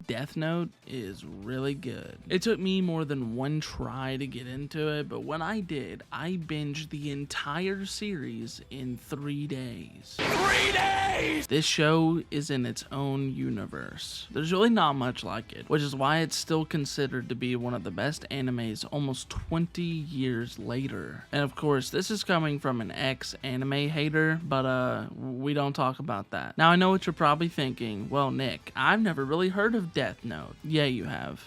Death Note is really good. It took me more than one try to get into it, but when I did, I binged the entire series in 3 days. 3 days! This show is in its own universe. There's really not much like it, which is why it's still considered to be one of the best animes almost 20 years later. And of course, this is coming from an ex-anime hater, but we don't talk about that. Now I know what you're probably thinking, well Nick, I've never really heard of Death Note. Yeah, you have.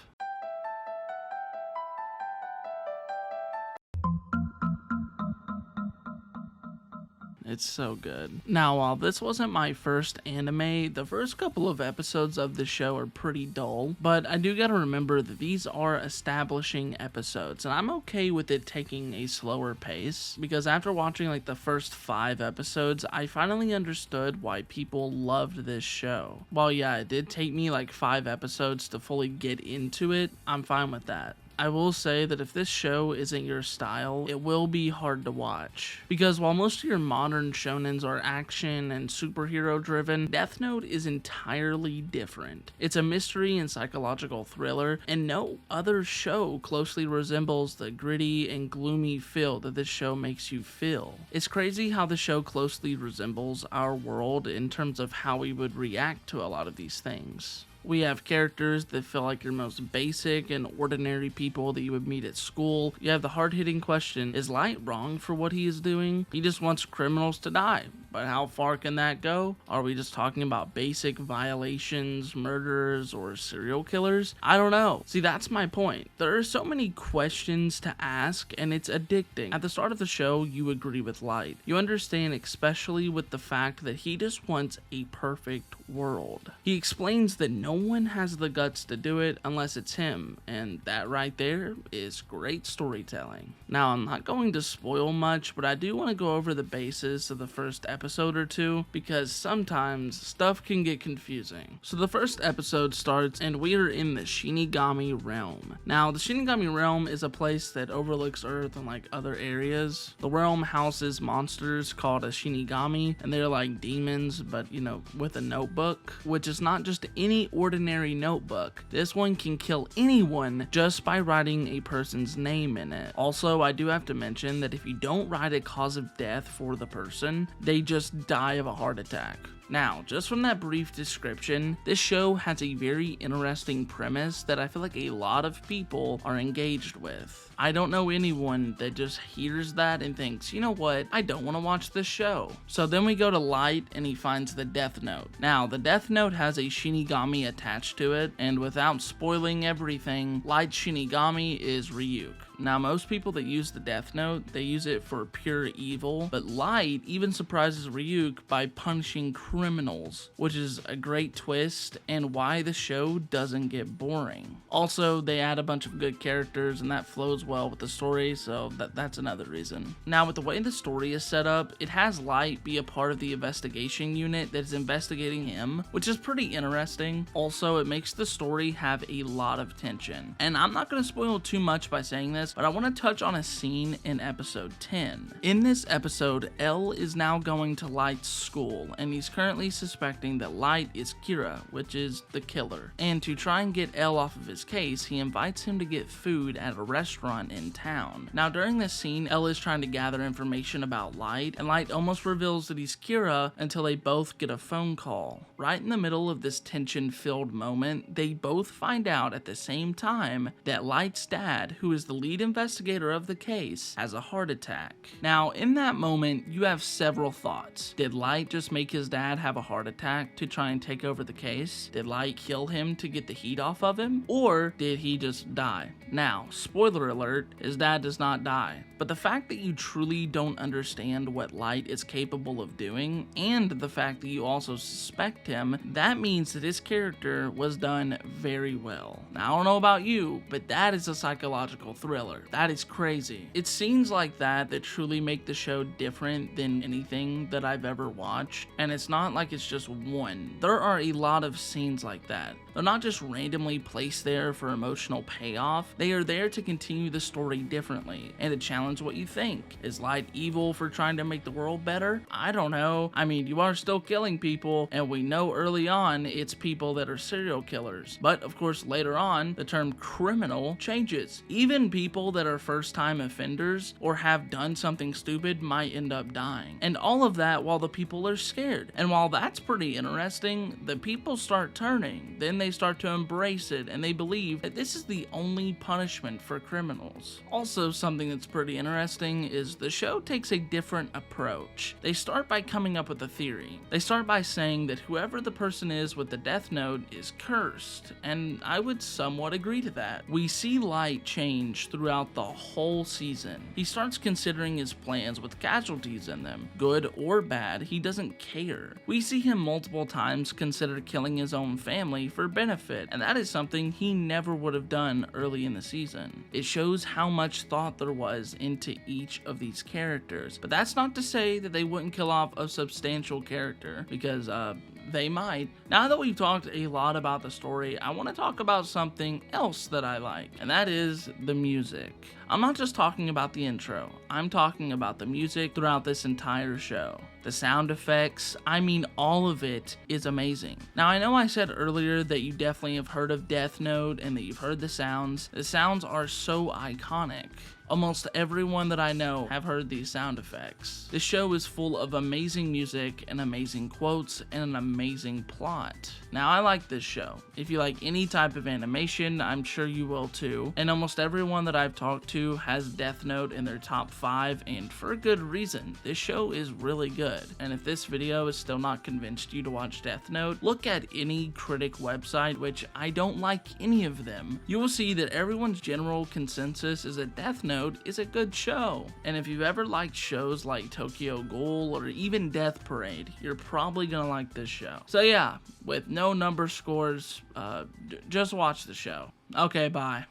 It's so good. Now, while this wasn't my first anime, the first couple of episodes of the show are pretty dull, but I do gotta remember that these are establishing episodes, and I'm okay with it taking a slower pace, because after watching like the first 5 episodes, I finally understood why people loved this show. While yeah, it did take me like 5 episodes to fully get into it, I'm fine with that. I will say that if this show isn't your style, it will be hard to watch. Because while most of your modern shonens are action and superhero driven, Death Note is entirely different. It's a mystery and psychological thriller, and no other show closely resembles the gritty and gloomy feel that this show makes you feel. It's crazy how the show closely resembles our world in terms of how we would react to a lot of these things. We have characters that feel like your most basic and ordinary people that you would meet at school. You have the hard-hitting question, is Light wrong for what he is doing? He just wants criminals to die. But how far can that go? Are we just talking about basic violations, murderers, or serial killers? I don't know. See, that's my point. There are so many questions to ask, and it's addicting. At the start of the show, you agree with Light. You understand, especially with the fact that he just wants a perfect world. He explains that no one has the guts to do it unless it's him, and that right there is great storytelling. Now, I'm not going to spoil much, but I do want to go over the basis of the first episode or two, because sometimes stuff can get confusing. So the first episode starts, and we are in the Shinigami realm. Now, the Shinigami realm is a place that overlooks Earth and like other areas. The realm houses monsters called a Shinigami, and they're like demons, but you know, with a notebook, which is not just any ordinary notebook. This one can kill anyone just by writing a person's name in it. Also, I do have to mention that if you don't write a cause of death for the person, they just die of a heart attack. Now, just from that brief description, this show has a very interesting premise that I feel like a lot of people are engaged with. I don't know anyone that just hears that and thinks, you know what, I don't want to watch this show. So then we go to Light and he finds the Death Note. Now, the Death Note has a Shinigami attached to it, and without spoiling everything, Light's Shinigami is Ryuk. Now, most people that use the Death Note, they use it for pure evil, but Light even surprises Ryuk by punishing criminals, which is a great twist and why the show doesn't get boring. Also, they add a bunch of good characters and that flows well with the story, so that's another reason. Now, with the way the story is set up, it has Light be a part of the investigation unit that is investigating him, which is pretty interesting. Also, it makes the story have a lot of tension. And I'm not going to spoil too much by saying this, but I want to touch on a scene in episode 10. In this episode, L is now going to Light's school, and he's currently suspecting that Light is Kira, which is the killer. And to try and get L off of his case, he invites him to get food at a restaurant in town. Now, during this scene, L is trying to gather information about Light, and Light almost reveals that he's Kira until they both get a phone call. Right in the middle of this tension-filled moment, they both find out at the same time that Light's dad, who is the lead investigator of the case, has a heart attack. Now, in that moment, you have several thoughts. Did Light just make his dad have a heart attack to try and take over the case? Did Light kill him to get the heat off of him? Or did he just die? Now, spoiler alert, his dad does not die. But the fact that you truly don't understand what Light is capable of doing, and the fact that you also suspect him, that means that his character was done very well. Now, I don't know about you, but that is a psychological thriller. That is crazy. It's scenes like that that truly make the show different than anything that I've ever watched, and it's not like it's just one. There are a lot of scenes like that. They're not just randomly placed there for emotional payoff, they are there to continue the story differently and to challenge what you think. Is light evil for trying to make the world better? I don't know. I mean, you are still killing people, and we know early on it's people that are serial killers. But of course, later on, the term criminal changes. Even people that are first-time offenders or have done something stupid might end up dying. And all of that while the people are scared. And while that's pretty interesting, the people start turning. Then they start to embrace it, and they believe that this is the only punishment for criminals. Also, something that's pretty interesting is the show takes a different approach. They start by coming up with a theory. They start by saying that whoever the person is with the death note is cursed, and I would somewhat agree to that. We see Light change throughout the whole season. He starts considering his plans with casualties in them. Good or bad, he doesn't care. We see him multiple times consider killing his own family for benefit, and that is something he never would have done early in the season. It shows how much thought there was into each of these characters, but that's not to say that they wouldn't kill off a substantial character, because they might. Now that we've talked a lot about the story, I want to talk about something else that I like, and that is the music. I'm not just talking about the intro, I'm talking about the music throughout this entire show. The sound effects, I mean all of it is amazing. Now I know I said earlier that you definitely have heard of Death Note and that you've heard the sounds. The sounds are so iconic. Almost everyone that I know have heard these sound effects. This show is full of amazing music and amazing quotes and an amazing plot. Now I like this show. If you like any type of animation, I'm sure you will too. And almost everyone that I've talked to has Death Note in their top 5, and for a good reason. This show is really good. And if this video has still not convinced you to watch Death Note, look at any critic website, which I don't like any of them. You will see that everyone's general consensus is that Death Note is a good show. And if you've ever liked shows like Tokyo Ghoul or even Death Parade, you're probably gonna like this show. So yeah, with no number scores, just watch the show. Okay, bye.